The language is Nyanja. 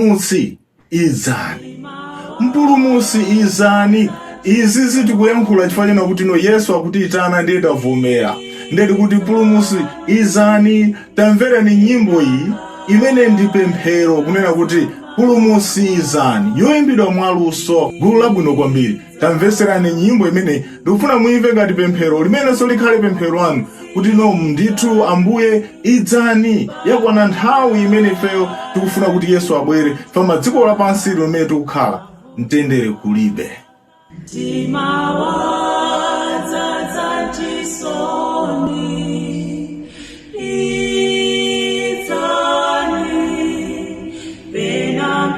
Mpulumutsi Idzani. Mpulumutsi Idzani. Izi zitikuyankhula chifukwa kuti no Yesu akutiyitana ndiye tavomera. Ndeti kuti Mpulumutsi Idzani tamverani nyimbo iyi imene ndi pemphero kunena kuti Mpulumutsi Idzani yoyimbidwa mwaluso gulu labwino kwambiri. Tamveserani nyimbo imene ndikufuna muimve ngati pemphero limenenso likhale pemphero anu kuti no ndithu Ambuye Idzani yakwana nthawi imene ifeyo tikufuna kuti Yesu abwere pa madziko lapansi limene tikukhala mtendere kulibe. Mtima wadzaza chisoni, Idzani, pena